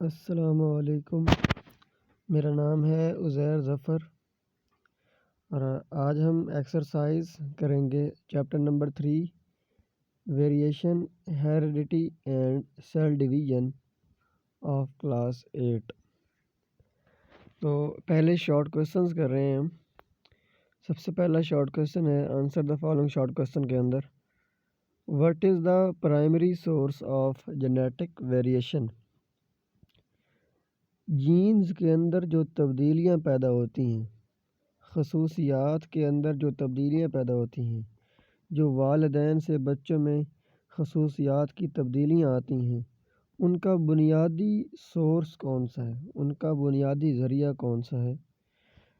अस्सलामुअलैकुम। मेरा नाम है उज़ैर ज़फ़र और आज हम एक्सरसाइज करेंगे chapter number 3 variation heredity and cell division of class 8। तो पहले शॉर्ट क्वेश्चंस कर रहे हैं हम। सबसे पहला शॉर्ट क्वेश्चन है, answer the following short question के अंदर what is the primary source of genetic variation. Genes के अंदर जो तब्दीलियाँ पैदा होती हैं, खसूसियात के अंदर जो तब्दीलियाँ पैदा होती हैं, जो वालिदैन से बच्चों में खसूसियात की तब्दीलियाँ आती हैं, उनका बुनियादी सोर्स कौन सा है, उनका बुनियादी ज़रिया कौन सा है।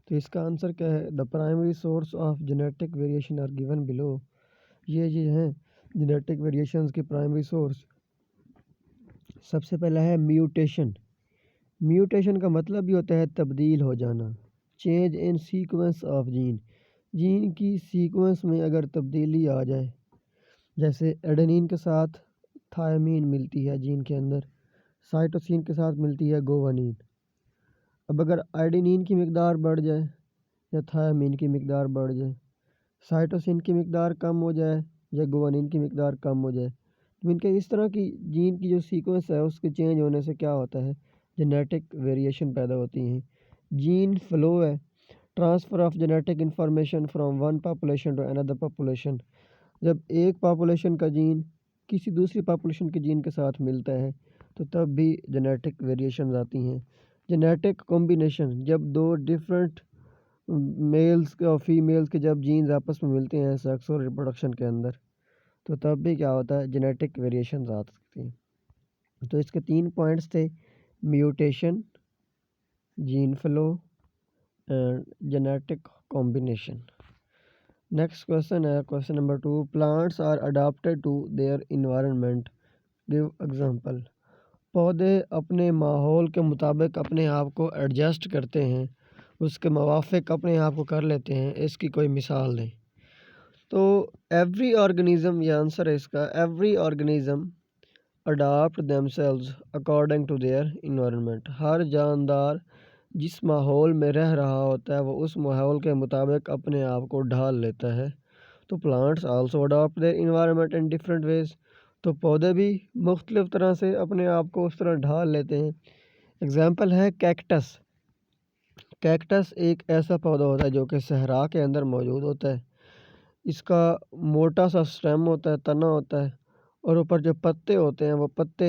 तो इसका आंसर क्या है, the primary source of genetic variation are given below. ये हैं जेनेटिक वेरिएशंस के प्राइमरी सोर्स। सबसे पहला है म्यूटेशन। म्यूटेशन का मतलब भी होता है तब्दील हो जाना, change in sequence of gene. Gene की सीक्वेंस में अगर तब्दीली आ जाए, जैसे एडेनिन के साथ थायमीन मिलती है जीन के अंदर, साइटोसिन के साथ मिलती है गुआनिन। अब अगर एडेनिन की मिकदार बढ़ जाए या थायमीन की मिकदार बढ़ जाए, साइटोसिन की मिकदार कम हो जाए या गुआनिन की मिकदार कम हो जाए, तो इनके इस तरह की जीन की जो सीक्वेंस है उसके चेंज होने से क्या होता है, जेनेटिक वेरिएशन पैदा होती हैं। जीन फ्लो है, transfer of genetic information from one population to another population. जब एक पॉपुलेशन का जीन किसी दूसरी पॉपुलेशन के जीन के साथ मिलता है तो तब भी जेनेटिक वेरिएशंस आती हैं। जेनेटिक कॉम्बिनेशन, जब दो डिफरेंट मेल्स और फीमेल्स के जब जीन्स आपस में मिलते हैं सेक्स और रिप्रोडक्शन के अंदर, तो तब भी क्या होता है, जेनेटिक वेरिएशंस आ सकती हैं। तो इसके 3 पॉइंट्स थे, mutation, gene flow and genetic combination. Next question है question number 2, plants are adapted to their environment, give example. पौधे अपने माहौल के मुताबिक अपने आप को एडजस्ट करते हैं, उसके मुवाफिक अपने आप को कर लेते हैं, इसकी कोई मिसाल दें। तो एवरी ऑर्गेनिज्म, ये आंसर है इसका, every organism adapt themselves according to their environment. हर जानदार जिस माहौल में रह रहा होता है वो उस माहौल के मुताबिक अपने आप को ढाल लेता है। तो plants also adopt their environment in different ways. तो पौधे भी मुख्तलिफ़ तरह से अपने आप को उस तरह ढाल लेते हैं। एग्जाम्पल है कैक्टस। कैक्टस एक ऐसा पौधा होता है जो कि सहरा के अंदर मौजूद होता है। इसका मोटा सा स्टेम होता है, तना होता है, और ऊपर जो पत्ते होते हैं वो पत्ते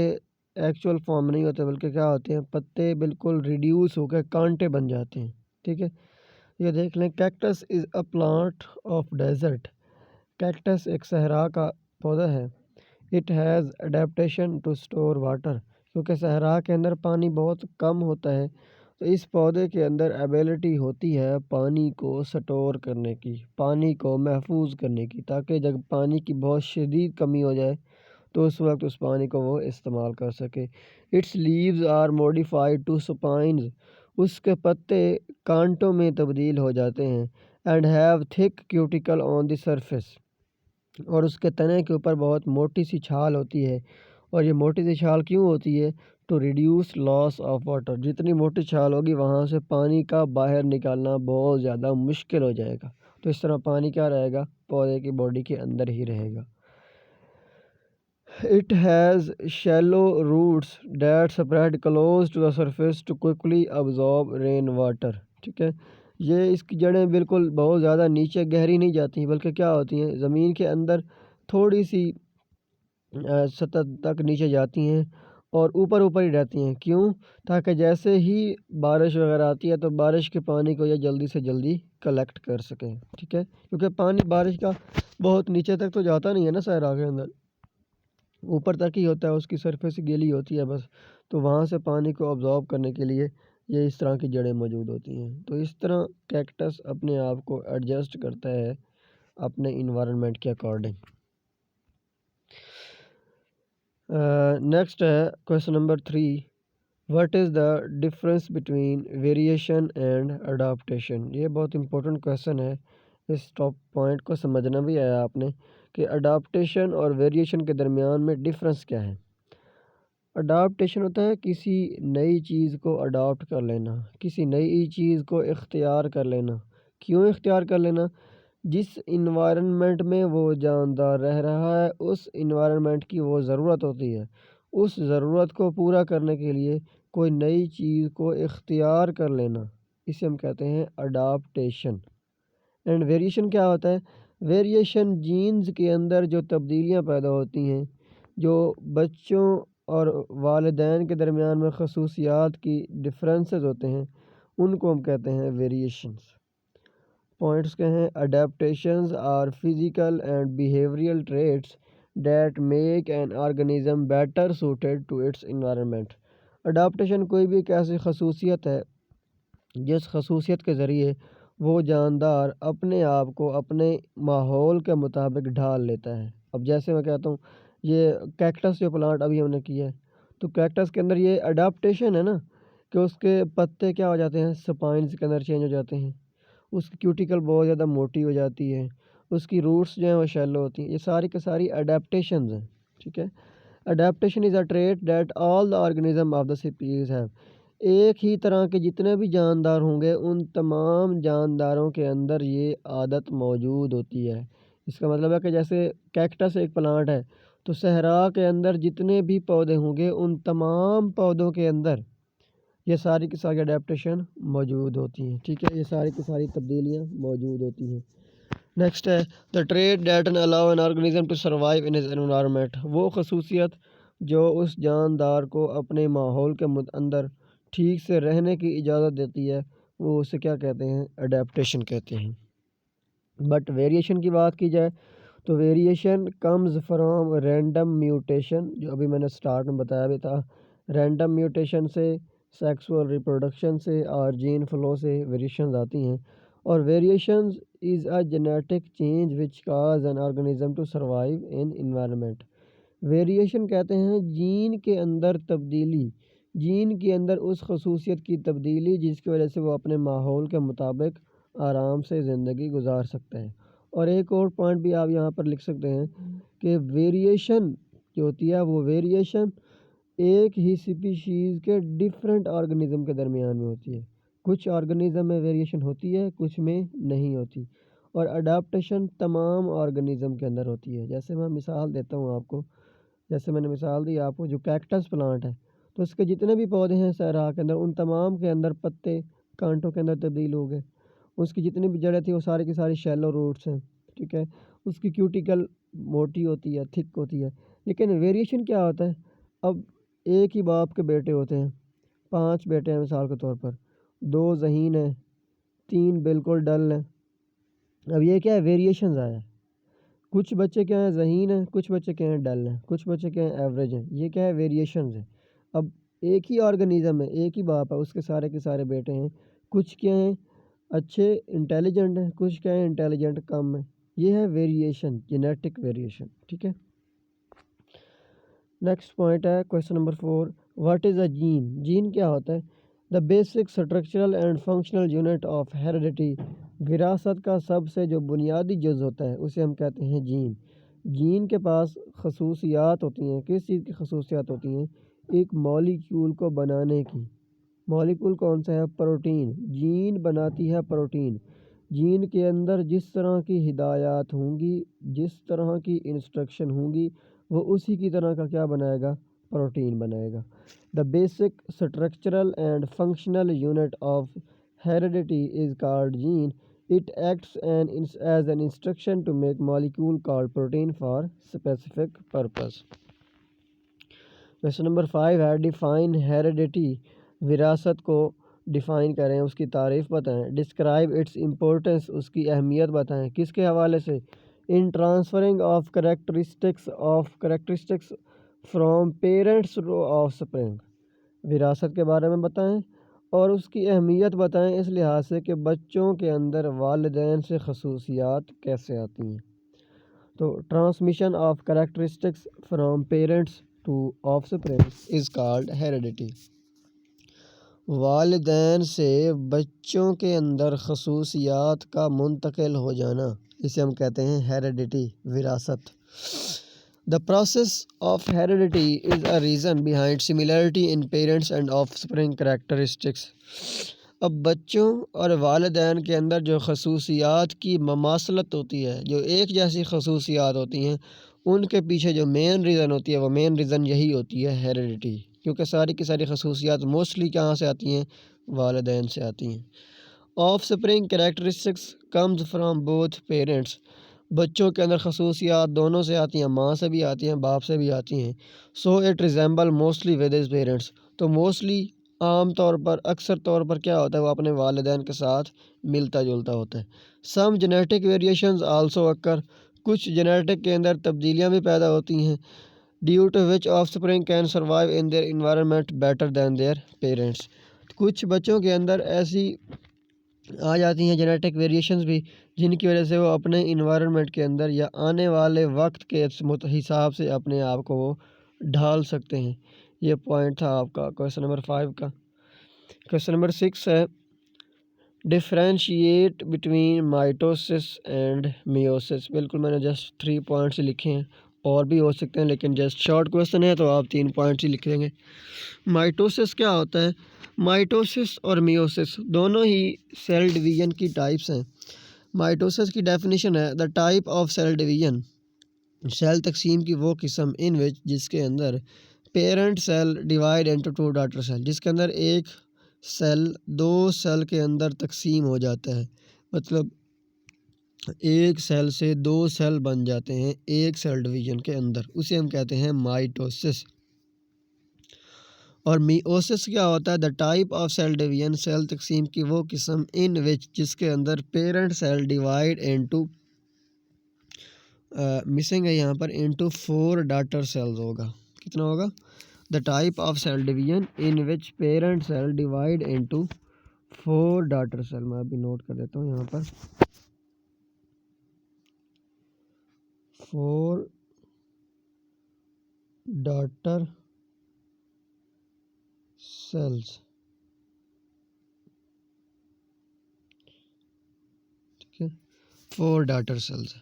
एक्चुअल फॉर्म नहीं होते बल्कि क्या होते हैं, पत्ते बिल्कुल रिड्यूस होकर कांटे बन जाते हैं। ठीक है, ये देख लें, cactus is a plant of desert. Cactus एक सहरा का पौधा है। It has adaptation to store water, क्योंकि सहरा के अंदर पानी बहुत कम होता है, तो इस पौधे के अंदर एबिलिटी होती है पानी को स्टोर करने की, पानी को महफूज करने की, ताकि जब पानी की बहुत शदीद कमी हो जाए तो उस वक्त उस पानी को वो इस्तेमाल कर सके। Its leaves are modified to spines, उसके पत्ते कांटों में तब्दील हो जाते हैं। And have thick cuticle on the surface, और उसके तने के ऊपर बहुत मोटी सी छाल होती है। और ये मोटी सी छाल क्यों होती है, to reduce loss of water. जितनी मोटी छाल होगी वहाँ से पानी का बाहर निकालना बहुत ज़्यादा मुश्किल हो जाएगा, तो इस तरह पानी क्या रहेगा, पौधे की बॉडी के अंदर ही रहेगा। It has shallow roots that spread close to the surface to quickly absorb rain water. ठीक है, ये इसकी जड़ें बिल्कुल बहुत ज़्यादा नीचे गहरी नहीं जाती बल्कि क्या होती हैं, ज़मीन के अंदर थोड़ी सी सतह तक नीचे जाती हैं और ऊपर ऊपर ही रहती हैं। क्यों, ताकि जैसे ही बारिश वगैरह आती है तो बारिश के पानी को ये जल्दी से जल्दी कलेक्ट कर सकें। ठीक है, क्योंकि पानी बारिश का बहुत नीचे तक तो जाता नहीं है ना, सहरा के अंदर ऊपर तक ही होता है, उसकी सरफेस गीली होती है बस, तो वहाँ से पानी को अब्जॉर्ब करने के लिए ये इस तरह की जड़ें मौजूद होती हैं। तो इस तरह कैक्टस अपने आप को एडजस्ट करता है अपने इन्वायरमेंट के अकॉर्डिंग। नेक्स्ट है question number 3, what is the difference between variation and adaptation. ये बहुत इंपॉर्टेंट क्वेश्चन है, इस टॉप पॉइंट को समझना भी है आपने कि अडाप्टेशन और वेरिएशन के दरमियान में डिफरेंस क्या है। अडाप्टेशन होता है किसी नई चीज़ को अडॉप्ट कर लेना, किसी नई चीज़ को इख्तियार कर लेना। क्यों इख्तियार कर लेना? जिस इन्वायरमेंट में वो जानदार रह रहा है उस इन्वायरमेंट की वो ज़रूरत होती है। उस ज़रूरत को पूरा करने के लिए कोई नई चीज़ को इख्तियार कर लेना, इसे हम कहते हैं अडाप्टेशन। एंड वेरिएशन क्या होता है? वेरिएशन जीन्स के अंदर जो तब्दीलियाँ पैदा होती हैं, जो बच्चों और वालिदैन के दरमियान में खसूसियात की डिफरेंसेस होते हैं, उनको हम कहते हैं वेरिएशंस। पॉइंट्स क्या हैं? Adaptations are physical and behavioural traits that make an organism better suited to its environment. Adaptation कोई भी एक ऐसी खसूसियत है जिस खसूसियत के ज़रिए वो जानदार अपने आप को अपने माहौल के मुताबिक ढाल लेता है। अब जैसे मैं कहता हूँ ये कैक्टस जो प्लांट अभी हमने किया है, तो कैक्टस के अंदर ये अडाप्टेशन है ना कि उसके पत्ते क्या हो जाते हैं, स्पाइन्स के अंदर चेंज हो जाते हैं, उसकी क्यूटिकल बहुत ज़्यादा मोटी हो जाती है, उसकी रूट्स जो हैं वो शैलो होती हैं। ये सारी की सारी अडेप्टेशंस हैं, ठीक है। Adaptation is a trait that all the organism of the species have. एक ही तरह के जितने भी जानदार होंगे उन तमाम जानदारों के अंदर ये आदत मौजूद होती है। इसका मतलब है कि जैसे कैक्टस एक प्लांट है, तो सहरा के अंदर जितने भी पौधे होंगे उन तमाम पौधों के अंदर ये सारी की सारी अडेप्टेशन मौजूद होती हैं, ठीक है। ये सारी की सारी तब्दीलियाँ मौजूद होती हैं। नेक्स्ट है the trait that allow an organism to survive in his environment. वो खसूसियत जो उस जानदार को अपने माहौल के अंदर ठीक से रहने की इजाज़त देती है, वो उसे क्या कहते हैं? अडेप्टेशन कहते हैं। बट वेरिएशन की बात की जाए तो variation comes from random mutation, जो अभी मैंने स्टार्ट में बताया भी था। रैंडम म्यूटेशन से, सेक्सुअल रिप्रोडक्शन से और जीन फ्लो से वेरिएशंस आती हैं। और variations is a genetic change which cause an organism to survive in environment. Variation कहते हैं जीन के अंदर तब्दीली, जीन के अंदर उस खसूसियत की तब्दीली जिसकी वजह से वो अपने माहौल के मुताबिक आराम से ज़िंदगी गुजार सकता है। और एक और पॉइंट भी आप यहाँ पर लिख सकते हैं कि वेरिएशन जो होती है वो वेरिएशन एक ही स्पीशीज़ के डिफरेंट ऑर्गेनिज्म के दरमियान में होती है। कुछ ऑर्गेनिज्म में वेरिएशन होती है, कुछ में नहीं होती। और अडाप्टेशन तमाम ऑर्गेनिज्म के अंदर होती है। जैसे मैं मिसाल देता हूँ आपको, जैसे मैंने मिसाल दी आपको, जो कैक्टस प्लांट है, तो उसके जितने भी पौधे हैं सहरा के अंदर, उन तमाम के अंदर पत्ते कांटों के अंदर तब्दील हो गए। उसकी जितनी भी जड़ें थी वो सारी की सारी शैलो रूट्स हैं, ठीक है। उसकी क्यूटिकल मोटी होती है, थिक होती है। लेकिन वेरिएशन क्या होता है? अब एक ही बाप के बेटे होते हैं, 5 बेटे हैं मिसाल के तौर पर, 2 ज़हीन हैं, 3 बिल्कुल डल हैं। अब ये क्या है? वेरिएशंस आया है। कुछ बच्चे क्या हैं? ज़हीन हैं, कुछ बच्चे क्या हैं? डल हैं, कुछ बच्चे क्या हैं? एवरेज हैं। ये क्या है? वेरिएशंस है। अब एक ही ऑर्गेनिज्म है, एक ही बाप है, उसके सारे के सारे बेटे हैं। कुछ क्या हैं? अच्छे इंटेलिजेंट हैं, कुछ क्या है? इंटेलिजेंट कम है। ये है वेरिएशन, जेनेटिक वेरिएशन, ठीक है। नेक्स्ट पॉइंट है question number 4, what is a gene? Gene क्या होता है? The basic structural and functional unit of heredity. विरासत का सबसे जो बुनियादी जुज़ होता है उसे हम कहते हैं जीन। जीन के पास खसूसियात होती हैं। किस चीज़ की खसूसियात होती हैं? एक मॉलिक्यूल को बनाने की। मॉलिक्यूल कौन सा है? प्रोटीन। जीन बनाती है प्रोटीन। जीन के अंदर जिस तरह की हिदायत होंगी, जिस तरह की इंस्ट्रक्शन होंगी, वो उसी की तरह का क्या बनाएगा? प्रोटीन बनाएगा। The basic structural and functional unit of heredity is called gene. It acts as an instruction to make molecule called protein for specific purpose. Question number 5 है डिफाइन हेरिडिटी। विरासत को डिफ़ाइन करें, उसकी तारीफ़ बताएं। डिस्क्राइब इट्स इम्पोर्टेंस, उसकी अहमियत बताएं। किसके हवाले से? In transferring of characteristics from parents to offspring. विरासत के बारे में बताएं और उसकी अहमियत बताएं इस लिहाज से कि बच्चों के अंदर वालिदैन से खसूसियात कैसे आती हैं। तो transmission of characteristics from parents to offspring is called heredity. वालिदैन से बच्चों के अंदर खसूसियात का मुंतकिल हो जाना, इसे हम कहते हैं हेरिडिटी, विरासत। The process of heredity is a reason behind similarity in parents and offspring characteristics. अब बच्चों और वालिदैन के अंदर जो खसूसियात की ममासलत होती है, जो एक जैसी खसूसियात होती हैं, उनके पीछे जो मेन रीज़न होती है वो मेन रीज़न यही होती है हेरिडिटी, क्योंकि सारी की सारी खसूसियात मोस्टली कहाँ से आती हैं, वालिदैन से आती हैं। Offspring characteristics comes from both parents. बच्चों के अंदर खसूसियात दोनों से आती हैं, माँ से भी आती हैं, बाप से भी आती हैं। So it resemble mostly with his parents. तो मोस्टली आम तौर पर अक्सर तौर पर क्या होता है, वो अपने वालिदैन के साथ मिलता जुलता होता है। Some genetic variations also occur. कुछ जेनेटिक के अंदर तब्दीलियाँ भी पैदा होती हैं, due to which offspring can survive in their environment better than their parents. कुछ बच्चों के अंदर ऐसी आ जाती हैं जेनेटिक वेरिएशंस भी, जिनकी वजह से वो अपने इन्वायरमेंट के अंदर या आने वाले वक्त के हिसाब से अपने आप को वो ढाल सकते हैं। ये पॉइंट था आपका क्वेश्चन नंबर 5 का। क्वेश्चन नंबर 6 है, differentiate between mitosis and meiosis. बिल्कुल मैंने जस्ट 3 पॉइंट्स ही लिखे हैं, और भी हो सकते हैं, लेकिन जस्ट शॉर्ट क्वेश्चन है तो आप 3 पॉइंट्स ही लिख देंगे। माइटोसिस क्या होता है? माइटोसिस और मियोसिस दोनों ही सेल डिवीजन की टाइप्स हैं। माइटोसिस की डेफिनेशन है the type of cell division, cell तकसीम की वो किस्म इन विच जिसके अंदर parent cell divide into 2 daughter cell, जिसके अंदर एक सेल 2 सेल के अंदर तकसीम हो जाता है। मतलब एक सेल से 2 सेल बन जाते हैं एक सेल डिवीजन के अंदर, उसे हम कहते हैं माइटोसिस। और मियोसिस क्या होता है? The type of cell division, cell तकसीम की वो किस्म इन विच जिसके अंदर parent cell divide into missing है यहाँ पर, इनटू 4 डॉटर सेल्स होगा। कितना होगा? The type of cell division in which parent cell divide into 4 daughter cell. मैं अभी नोट कर देता हूँ यहाँ पर, 4 डॉटर सेल्स। ठीक है, 4 डॉटर सेल्स।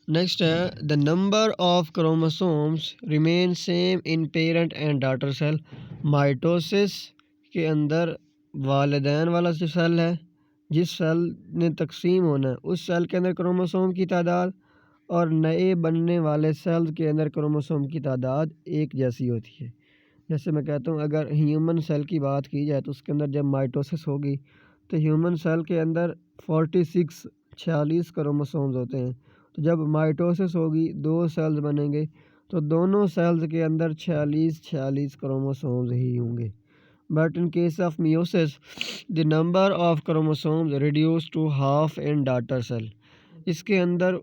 नेक्स्ट है the number of chromosomes remain same in parent and daughter cell. Mitosis के अंदर वालिदैन वाला जो सेल है, जिस सेल ने तकसीम होना है, उस सेल के अंदर क्रोमोसोम की तादाद और नए बनने वाले सेल के अंदर क्रोमोसोम की तादाद एक जैसी होती है। जैसे मैं कहता हूँ, अगर ह्यूमन सेल की बात की जाए तो उसके अंदर जब माइटोसिस होगी तो ह्यूमन सेल के अंदर 46 क्रोमोसोम्स होते हैं। तो जब माइटोसिस होगी, 2 सेल्स बनेंगे, तो दोनों सेल्स के अंदर 46 क्रोमोसोम्स ही होंगे। But in case of meiosis the number of chromosomes reduce to half in daughter cell. इसके अंदर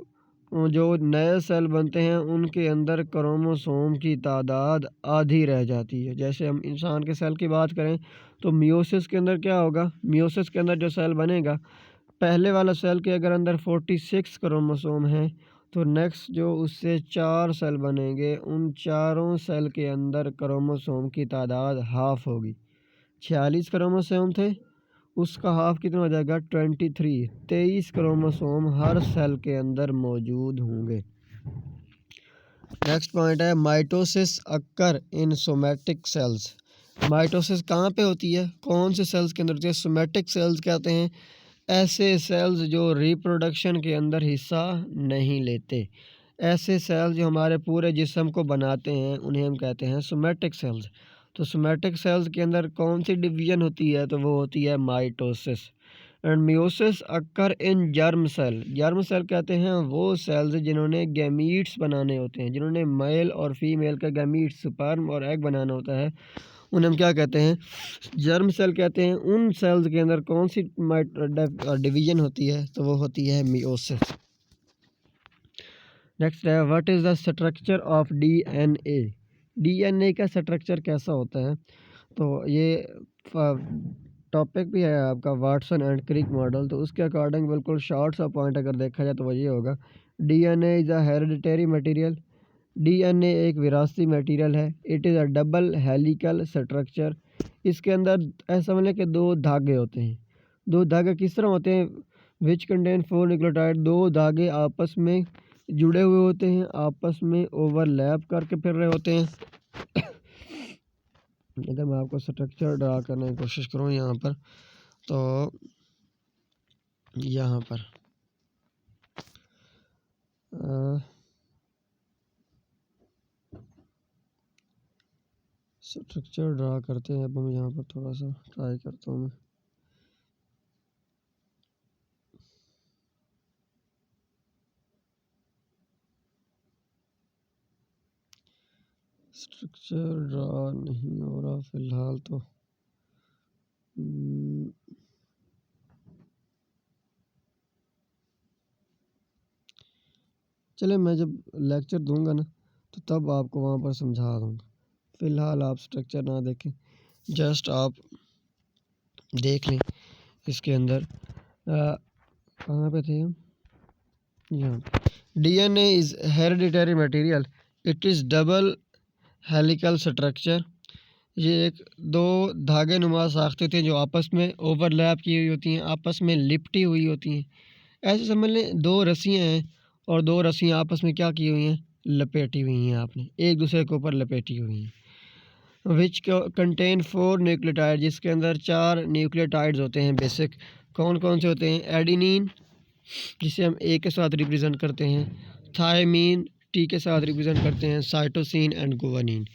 जो नए सेल बनते हैं उनके अंदर क्रोमोसोम की तादाद आधी रह जाती है। जैसे हम इंसान के सेल की बात करें तो मियोसिस के अंदर क्या होगा? मियोसिस के अंदर जो सेल बनेगा, पहले वाला सेल के अगर अंदर 46 क्रोमोसोम हैं, तो नेक्स्ट जो उससे 4 सेल बनेंगे, उन चारों सेल के अंदर क्रोमोसोम की तादाद हाफ होगी। 46 क्रोमोसोम थे, उसका हाफ कितना हो जाएगा? 23 क्रोमोसोम हर सेल के अंदर मौजूद होंगे। नेक्स्ट पॉइंट है mitosis occur in somatic cells. Mitosis कहाँ पे होती है? कौन से सेल्स के अंदर होती है? सोमैटिक सेल्स कहते हैं ऐसे सेल्स जो रिप्रोडक्शन के अंदर हिस्सा नहीं लेते। ऐसे सेल्स जो हमारे पूरे जिस्म को बनाते हैं उन्हें हम कहते हैं सोमैटिक सेल्स। तो सोमैटिक सेल्स के अंदर कौन सी डिवीजन होती है? तो वो होती है mitosis. And meiosis occur in germ cell. Germ cell कहते हैं वो सेल्स जिन्होंने गैमीट्स बनाने होते हैं, जिन्होंने मेल और फीमेल का गैमीट्स, स्पर्म और एग बनाना होता है, उन्हें हम क्या कहते हैं? जर्म सेल कहते हैं। उन सेल्स के अंदर कौन सी डिवीजन होती है? तो वो होती है मियोसिस। नेक्स्ट है what is the structure of DNA. DNA का स्ट्रक्चर कैसा होता है? तो ये टॉपिक भी है आपका वाटसन एंड क्रिक मॉडल, तो उसके अकॉर्डिंग बिल्कुल शॉर्ट सा पॉइंट अगर देखा जाए तो वो ये होगा, DNA is a hereditary material. DNA एक विरासती मटेरियल है। It is a double helical structure. इसके अंदर ऐसा मतलब कि 2 धागे होते हैं। 2 धागे किस तरह होते हैं? Which contain 4 nucleotide. 2 धागे आपस में जुड़े हुए होते हैं, आपस में ओवरलैप करके फिर रहे होते हैं। अगर मैं आपको स्ट्रक्चर ड्रा करने की कोशिश करूँ यहाँ पर, तो यहाँ पर स्ट्रक्चर ड्रा करते हैं। अब हम यहाँ पर थोड़ा सा ट्राई करता हूँ मैं। स्ट्रक्चर ड्रा नहीं हो रहा फ़िलहाल तो। चले, मैं जब लेक्चर दूंगा ना तो तब आपको वहाँ पर समझा दूँगा। फ़िलहाल आप स्ट्रक्चर ना देखें, जस्ट आप देख लें इसके अंदर। कहाँ पे थे हम? यहाँ। DNA is hereditary material, it is double helical structure. ये एक दो धागे नुमा साख्तें होती हैं जो आपस में ओवरलैप की हुई होती हैं, आपस में लिपटी हुई होती हैं। ऐसे समझ लें दो रस्सियाँ हैं और दो रस्सियाँ आपस में क्या की हुई हैं, लपेटी हुई हैं, आपने एक दूसरे के ऊपर लपेटी हुई हैं। विच कंटेन 4 न्यूक्लियोटाइड, जिसके अंदर 4 न्यूक्लियोटाइड्स होते हैं बेसिक। कौन कौन से होते हैं? एडिनिन, जिसे हम ए के साथ रिप्रेजेंट करते हैं, थायमीन टी के साथ रिप्रेजेंट करते हैं, cytosine and guanine.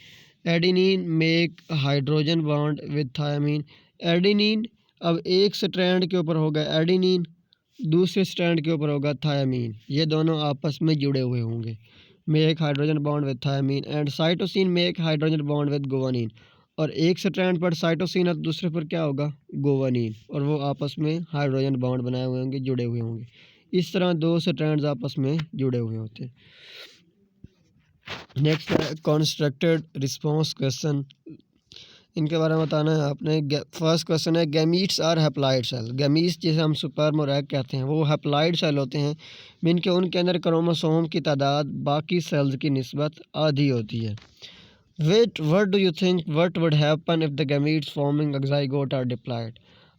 Adenine make hydrogen bond with thymine. Adenine अब एक स्ट्रैंड के ऊपर होगा एडिनिन, दूसरे स्ट्रैंड के ऊपर होगा थायमीन। ये दोनों आपस में जुड़े हुए होंगे, make hydrogen bond with thymine. And cytosine make hydrogen bond with guanine. और एक स्ट्रैंड पर साइटोसिन और दूसरे पर क्या होगा? गुवानिन। और वो आपस में हाइड्रोजन बॉन्ड बनाए हुए होंगे, जुड़े हुए होंगे। इस तरह दो स्ट्रैंड्स आपस में जुड़े हुए होते हैं। नेक्स्ट है कॉन्स्ट्रक्टेड रिस्पॉन्स क्वेश्चन। इनके बारे में बताना है आपने। फर्स्ट क्वेश्चन है, gametes are haploid cell. Gametes जिसे हम स्पर्म और एग कहते हैं, वो हैप्लॉइड सेल होते हैं, मीन के उनके अंदर क्रोमोसोम की तादाद बाकी सेल्स की निस्बत आधी होती है। what do you think what would happen if the gametes forming a zygote are diploid?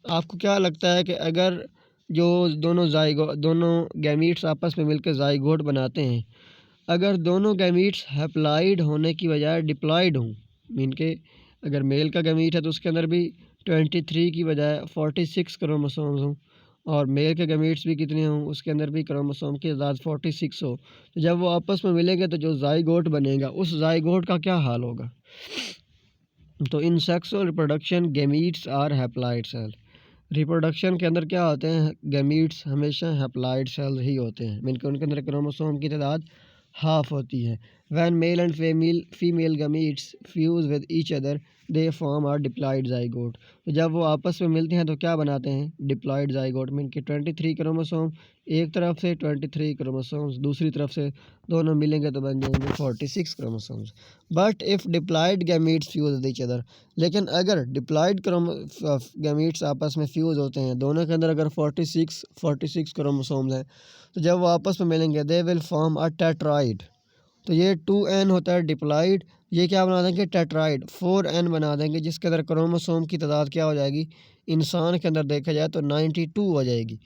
आपको क्या लगता है कि अगर जो दोनों गैमीट्स आपस में मिलकर जाइगोट बनाते हैं, अगर दोनों गैमीट्स हैप्लॉइड होने की बजाय डिप्लॉइड हों, मीन के अगर मेल का गैमीट है तो उसके अंदर भी 23 की बजाय 46 क्रोमोसोम्स हों, और मेल के गैमीट्स भी कितने हों, उसके अंदर भी क्रोमोसोम की तादाद 46 हो, तो जब वो आपस में मिलेंगे तो जो जाइगोट बनेगा उस जाइगोट का क्या हाल होगा? तो in sexual reproduction gametes are haploid cell. Reproduction के अंदर क्या होते हैं? गैमीट्स हमेशा हैप्लॉइड सेल ही होते हैं, मीन के उनके अंदर क्रोमोसोम की तादाद हाफ होती है। When male and female gametes fuse with each other they form are diploid zygote. तो जब वो आपस में मिलते हैं तो क्या बनाते हैं? Diploid zygote. मीन के 23 क्रोमोसोम एक तरफ से, 23 क्रोमोसोम्स दूसरी तरफ से, दोनों मिलेंगे तो बन जाएंगे 46 chromosomes. But if diploid gametes fuse with each other, लेकिन अगर डिप्लॉइड गैमीट्स आपस में फ्यूज होते हैं, दोनों के अंदर अगर 46 क्रोमोसोम्स हैं, तो जब वो आपस में मिलेंगे दे विल फॉर्म अ टेट्राइड। तो ये 2n होता है डिप्लॉइड, ये क्या बना देंगे? टेट्राइड। 4n बना देंगे, जिसके अंदर क्रोमोसोम की तादाद क्या हो जाएगी? इंसान के अंदर देखा जाए तो 92 हो जाएगी।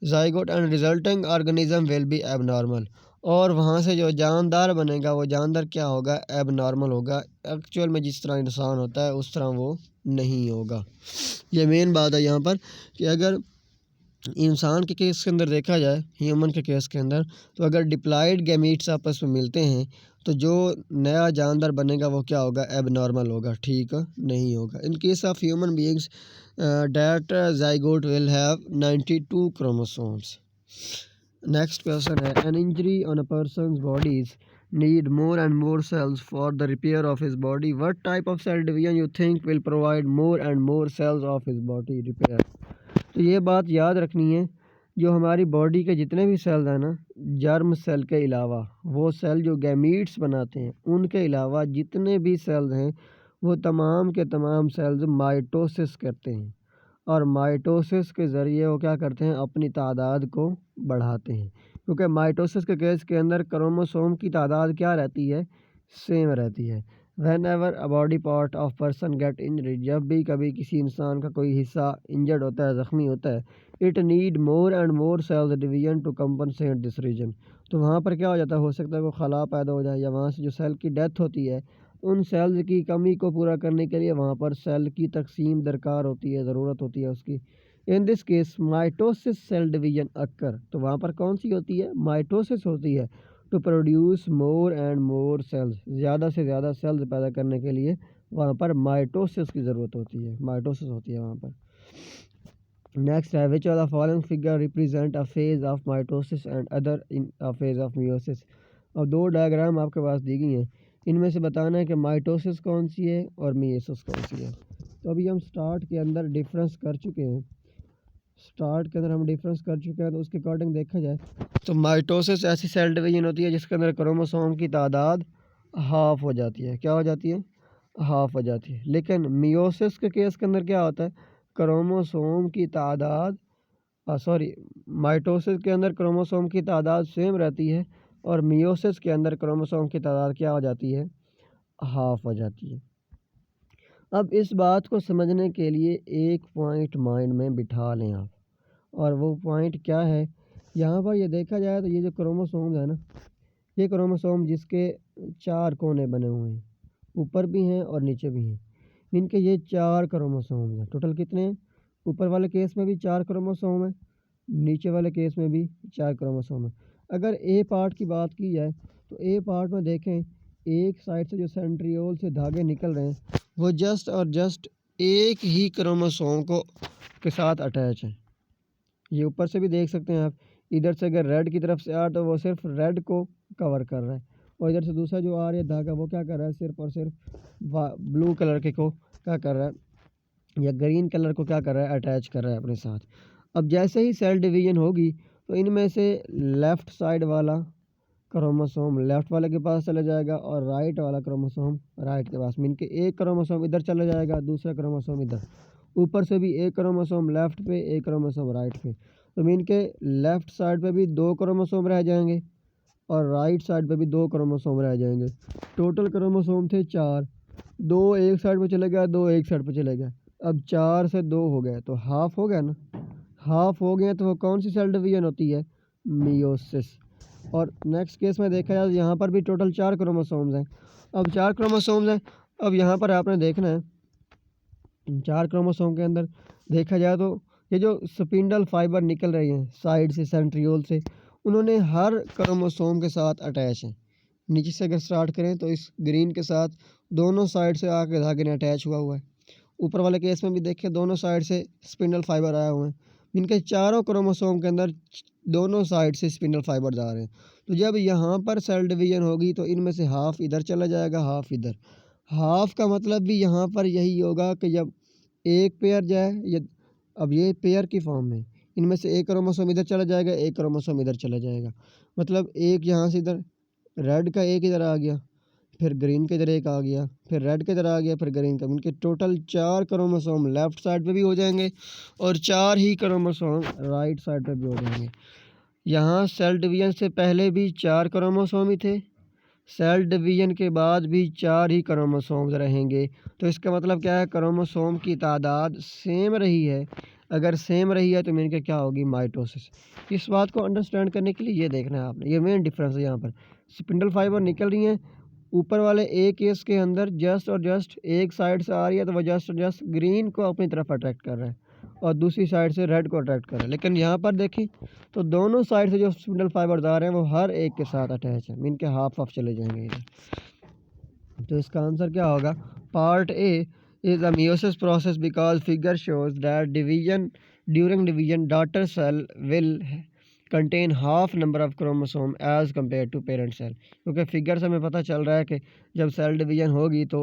Zygote and resulting organism will be abnormal. और वहाँ से जो जानदार बनेगा वो जानदार क्या होगा? एबनॉर्मल होगा। एक्चुअल में जिस तरह इंसान होता है उस तरह वो नहीं होगा। ये मेन बात है यहाँ पर कि अगर इंसान के केस के अंदर देखा जाए, ह्यूमन के केस के अंदर, तो अगर डिप्लॉइड गैमीट्स आपस में मिलते हैं तो जो नया जानदार बनेगा वो क्या होगा? एबनॉर्मल होगा, ठीक नहीं होगा। In case of human beings that zygote will have 92 chromosomes. Next question है, an injury on a person's bodies need more and more cells for the repair of his body. What type of cell division you think will provide more and more cells of his body repair? तो ये बात याद रखनी है, जो हमारी body के जितने भी सेल्स हैं ना, जर्म सेल के अलावा, वो सेल जो गैमीट्स बनाते हैं उनके अलावा जितने भी सेल्स हैं वो तमाम के तमाम सेल्स माइटोसिस करते हैं, और माइटोसिस के ज़रिए वो क्या करते हैं? अपनी तादाद को बढ़ाते हैं। क्योंकि माइटोसिस के केस के अंदर क्रोमोसोम की तादाद क्या रहती है? सेम रहती है। Van ever a body part of person get injury, जब भी कभी किसी इंसान का कोई हिस्सा इंजर्ड होता है, ज़ख्मी होता है, it need more and more cells division to compensate this reason. तो वहाँ पर क्या हो जाता है, हो सकता है वो खला पैदा हो जाए या वहाँ से जो सेल की डेथ होती है उन सेल्स की कमी को पूरा करने के लिए वहाँ पर सेल की तकसीम दरकार होती है, ज़रूरत होती है उसकी। In this case mitosis cell division occur, तो वहाँ पर कौन सी होती है, माइटोसिस होती है। To produce more and more cells, ज़्यादा से ज़्यादा सेल्स पैदा करने के लिए वहाँ पर माइटोसिस की ज़रूरत होती है, माइटोसिस होती है वहाँ पर। नेक्स्ट है which of the following figure represent a phase of mitosis and other in a phase of meiosis. और दो डायग्राम आपके पास दी गई हैं, इनमें से बताना है कि माइटोसिस कौन सी है और मियोसिस कौन सी है। तो अभी हम स्टार्ट के अंदर डिफरेंस कर चुके हैं, तो उसके अकॉर्डिंग देखा जाए तो माइटोसिस ऐसी सेल डिवीजन होती है जिसके अंदर क्रोमोसोम की तादाद हाफ हो जाती है। क्या हो जाती है, हाफ हो जाती है। लेकिन मियोसिस के केस के अंदर क्या होता है, क्रोमोसोम की तादाद माइटोसिस के अंदर क्रोमोसोम की तादाद सेम रहती है और मियोसिस के अंदर क्रोमोसोम की तादाद क्या हो जाती है, हाफ हो जाती है। अब इस बात को समझने के लिए एक पॉइंट माइंड में बिठा लें आप, और वो पॉइंट क्या है, यहाँ पर ये देखा जाए तो ये जो क्रोमोसोम है ना, ये क्रोमोसोम जिसके 4 कोने बने हुए हैं, ऊपर भी हैं और नीचे भी हैं, इनके ये 4 क्रोमोसोम हैं। टोटल कितने हैं, ऊपर वाले केस में भी 4 क्रोमोसोम हैं, नीचे वाले केस में भी 4 क्रोमोसोम हैं। अगर ए पार्ट की बात की जाए तो ए पार्ट में देखें, एक साइड से जो सेंट्रियोल से धागे निकल रहे हैं वो जस्ट और जस्ट एक ही क्रोमोसोम को के साथ अटैच है। ये ऊपर से भी देख सकते हैं आप, इधर से अगर रेड की तरफ से आ तो वो सिर्फ रेड को कवर कर रहा है, और इधर से दूसरा जो आ रहा है धागा वो क्या कर रहा है, सिर्फ और सिर्फ ब्लू कलर के को क्या कर रहा है या ग्रीन कलर को क्या कर रहा है, अटैच कर रहा है अपने साथ। अब जैसे ही सेल डिवीजन होगी तो इनमें से लेफ़्ट साइड वाला क्रोमोसोम लेफ़्ट वाले के पास चला जाएगा और राइट वाला क्रोमोसोम राइट के पास, मीन के एक क्रोमोसोम इधर चला जाएगा, दूसरा क्रोमोसोम इधर, ऊपर से भी एक क्रोमोसोम लेफ़्ट पे, एक क्रोमोसोम राइट पे। तो मीन के लेफ़्ट साइड पे भी 2 क्रोमोसोम रह जाएंगे और राइट साइड पे भी 2 क्रोमोसोम रह जाएंगे। टोटल क्रोमोसोम थे 4, 2 एक साइड पे चले गए, 2 एक साइड पे चले गए। अब 4 से 2 हो गए तो हाफ हो गया ना, हाफ हो गए तो वो कौन सी सेल डिवीजन होती है, मियोसिस। और नेक्स्ट केस में देखा जाए तो यहाँ पर भी टोटल 4 क्रोमोसोम्स हैं। अब 4 क्रोमोसोम्स हैं, अब यहाँ पर आपने देखना है 4 क्रोमोसोम के अंदर देखा जाए तो ये जो स्पिंडल फाइबर निकल रही हैं साइड से सेंट्रियोल से, उन्होंने हर क्रोमोसोम के साथ अटैच हैं। नीचे से अगर स्टार्ट करें तो इस ग्रीन के साथ दोनों साइड से आके धागे ने अटैच हुआ है। ऊपर वाले केस में भी देखिए दोनों साइड से स्पिंडल फाइबर आए हुए हैं। इनके चारों क्रोमोसोम के अंदर दोनों साइड से स्पिंडल फाइबर आ रहे हैं। तो जब यहाँ पर सेल डिवीजन होगी तो इनमें से हाफ इधर चला जाएगा, हाफ इधर। हाफ का मतलब भी यहाँ पर यही होगा कि जब एक पेयर जाए या, अब ये पेयर की फॉर्म में इनमें से एक क्रोमोसोम इधर चला जाएगा, एक क्रोमोसोम इधर चला जाएगा, मतलब एक यहाँ से इधर रेड का एक इधर आ गया, फिर ग्रीन के इधर एक आ गया, फिर रेड के इधर आ गया, फिर ग्रीन का। इनके टोटल 4 क्रोमोसोम लेफ़्ट साइड पे भी हो जाएंगे और 4 ही क्रोमोसोम राइट साइड पे भी हो जाएंगे। यहाँ सेल डिवीजन से पहले भी 4 क्रोमोसोम ही थे, सेल डिवीजन के बाद भी 4 ही क्रोमोसोम्स रहेंगे। तो इसका मतलब क्या है, क्रोमोसोम की तादाद सेम रही है। अगर सेम रही है तो मीन के क्या होगी, माइटोसिस। इस बात को अंडरस्टैंड करने के लिए ये देखना है आपने, ये मेन डिफरेंस है। यहाँ पर स्पिंडल फाइबर निकल रही हैं, ऊपर वाले एक केस के अंदर जस्ट और जस्ट एक साइड से आ रही है तो वह जस्ट और जस्ट ग्रीन को अपनी तरफ अट्रैक्ट कर रहा है और दूसरी साइड से रेड को अट्रैक्ट कर रहा है। लेकिन यहाँ पर देखें तो दोनों साइड से जो स्पिंडल फाइबर आ रहे हैं वो हर एक के साथ अटैच है, मीन के हाफ हाफ चले जाएंगे इधर। तो इसका आंसर क्या होगा, part A is a meiosis process because figure shows that during division daughter cell will contain half number of chromosome as compared to parent cell। क्योंकि फिगर से हमें पता चल रहा है कि जब सेल डिवीजन होगी तो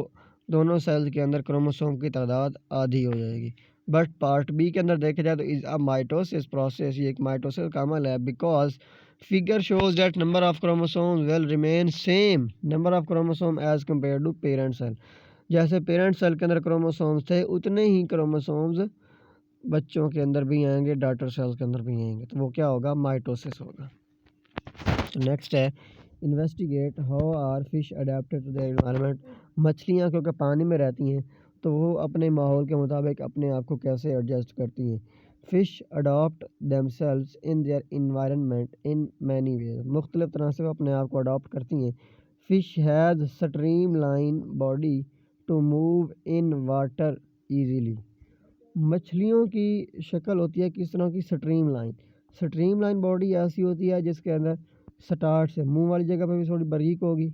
दोनों सेल्स के अंदर क्रोमोसोम की तादाद आधी हो जाएगी। बट पार्ट बी के अंदर देखा जाए तो इज अ माइटोसिस प्रोसेस, ये एक माइटोसिस का अमल है, because figure shows that number of chromosome will remain same number of chromosome as compare to parent cell. जैसे पेरेंट सेल के अंदर क्रोमोसोम्स थे उतने ही क्रोमोसोम्स बच्चों के अंदर भी आएंगे, डॉटर सेल्स के अंदर भी आएंगे, तो वो क्या होगा, माइटोसिस होगा। नेक्स्ट है investigate how are fish adapted to the environment. मछलियाँ क्योंकि पानी में रहती हैं तो वो अपने माहौल के मुताबिक अपने आप को कैसे एडजस्ट करती हैं। Fish adopt themselves in their environment in many ways. मुख्तलिफ तरह से वो अपने आप को अडॉप्ट करती हैं। Fish has streamline body to move in water easily. मछलियों की शक्ल होती है किस तरह की, स्ट्रीमलाइन बॉडी ऐसी होती है जिसके अंदर स्टार्ट से मुंह वाली जगह पे भी थोड़ी बारीक होगी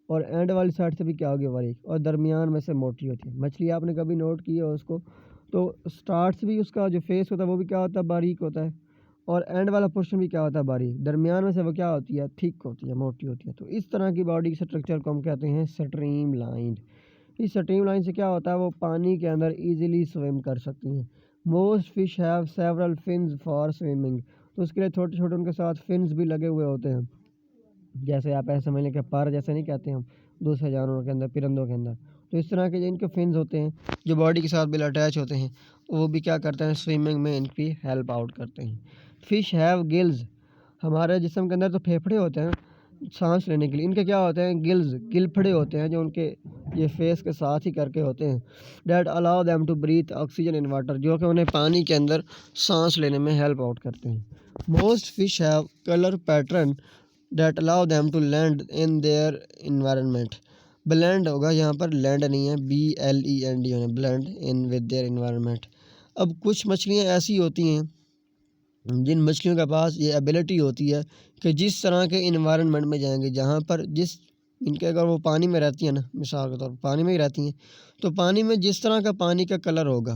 और एंड वाली साइड से भी क्या होगी, बारीक, और दरमियान में से मोटी होती है। मछली आपने कभी नोट की है उसको, तो स्टार्ट से भी उसका जो फेस होता है वो भी क्या होता है, बारीक होता है, और एंड वाला पोर्शन भी क्या होता है, बारीक। दरमियान में से वो क्या होती है, थिक होती है, मोटी होती है। तो इस तरह की बॉडी के स्ट्रक्चर को हम कहते हैं स्ट्रीमलाइंड। इस स्ट्रीमलाइन से क्या होता है, वो पानी के अंदर इजीली स्विम कर सकती हैं। Most fish have several fins for swimming. तो उसके लिए छोटे छोटे उनके साथ फिन्स भी लगे हुए होते हैं। जैसे आप ऐसे समझ लें कि पर जैसे नहीं कहते हम दूसरे जानवरों के अंदर, परिंदों के अंदर, तो इस तरह के जो इनके फिन्स होते हैं जो बॉडी के साथ बिल अटैच होते हैं, वो भी क्या करते हैं, स्विमिंग में इनकी हेल्प आउट करते हैं। Fish have gills. हमारे जिस्म के अंदर तो फेफड़े होते हैं सांस लेने के लिए, इनके क्या होते हैं, गिल्स, गिलफड़े होते हैं जो उनके ये फेस के साथ ही करके होते हैं। That allow them to breathe oxygen in water, जो कि उन्हें पानी के अंदर सांस लेने में हेल्प आउट करते हैं। Most fish have colour pattern that allow them to land in their environment. Blend होगा यहाँ पर, लैंड नहीं है, BLEND होना, blend in with their environment. अब कुछ मछलियाँ ऐसी होती हैं जिन मछलियों के पास ये एबिलिटी होती है कि जिस तरह के इन्वायरमेंट में जाएंगे, जहाँ पर जिस इनके, अगर वो पानी में रहती है ना, मिसाल के तौर पर पानी में ही रहती हैं, तो पानी में जिस तरह का पानी का कलर होगा,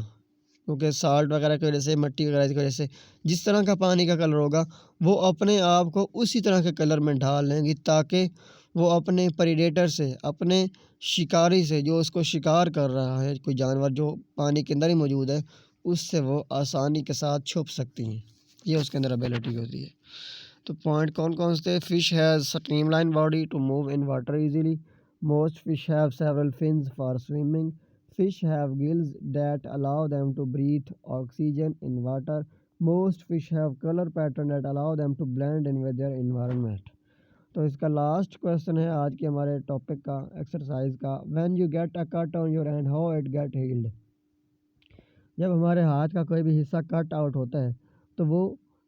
क्योंकि साल्ट वगैरह की वजह से, मिट्टी वगैरह की वजह से जिस तरह का पानी का कलर होगा, वो अपने आप को उसी तरह के कलर में ढाल लेंगी, ताकि वो अपने प्रेडेटर से, अपने शिकारी से, जो उसको शिकार कर रहा है, कोई जानवर जो पानी के अंदर ही मौजूद है, उससे वो आसानी के साथ छुप सकती हैं। ये उसके अंदर एबिलिटी होती है। तो पॉइंट कौन कौन से थे, fish has streamline body to move in water easily, most fish have several fins for swimming, fish have gills that allow them to breathe oxygen in water, most fish have color pattern that allow them to blend in with their environment। तो इसका last question है आज के हमारे topic का, exercise का, when you get a cut on your hand how it get heeled. जब हमारे हाथ का कोई भी हिस्सा कट आउट होता है तो वो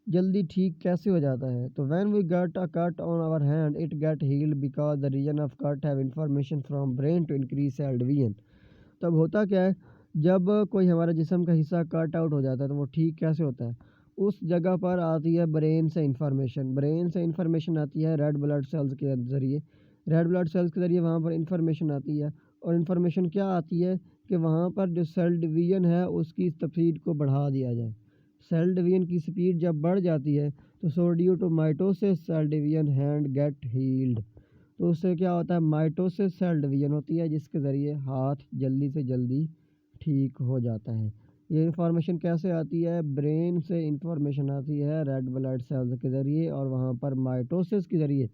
जल्दी ठीक कैसे हो जाता है। तो when we get a cut on our hand it get healed because the reason of cut have information from brain to increase cell division. तब होता क्या है, जब कोई हमारे जिस्म का हिस्सा कट आउट हो जाता है तो वो ठीक कैसे होता है, उस जगह पर आती है ब्रेन से इंफॉर्मेशन। ब्रेन से इंफॉर्मेशन आती है रेड ब्लड सेल्स के ज़रिए, रेड ब्लड सेल्स के ज़रिए वहाँ पर इंफॉर्मेशन आती है। और इंफॉर्मेशन क्या आती है कि वहाँ पर जो सेल डिवीज़न है उसकी स्पीड को बढ़ा दिया जाए। सेल डिवीज़न की स्पीड जब बढ़ जाती है तो so due to mitosis cell division hand get healed. तो उससे क्या होता है, माइटोसिस सेल डिवीजन होती है जिसके ज़रिए हाथ जल्दी से जल्दी ठीक हो जाता है। ये इंफॉर्मेशन कैसे आती है, ब्रेन से इंफॉर्मेशन आती है रेड ब्लड सेल्स के ज़रिए, और वहाँ पर माइटोसिस के ज़रिए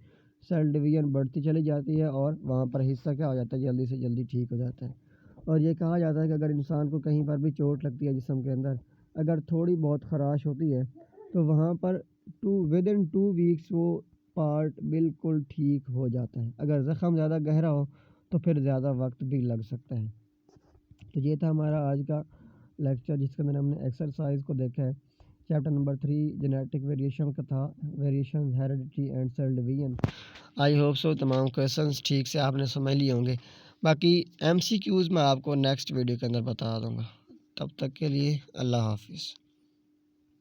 सेल डिवीजन बढ़ती चली जाती है और वहाँ पर हिस्सा क्या हो जाता है, जल्दी से जल्दी ठीक हो जाता है। और ये कहा जाता है कि अगर इंसान को कहीं पर भी चोट लगती है जिस्म के अंदर, अगर थोड़ी बहुत खराश होती है तो वहाँ पर विद इन 2 वीक्स वो पार्ट बिल्कुल ठीक हो जाता है। अगर ज़ख़म ज़्यादा गहरा हो तो फिर ज़्यादा वक्त भी लग सकता है। तो ये था हमारा आज का लेक्चर जिसके अंदर हमने एक्सरसाइज को देखा है। चैप्टर नंबर 3 जेनेटिक वेरिएशन का था, variation heredity and cell division. I hope so तमाम क्वेश्चंस ठीक से आपने समझ लिए होंगे। बाकी MCQs मैं आपको नेक्स्ट वीडियो के अंदर बता दूंगा। तब तक के लिए अल्लाह हाफिज़।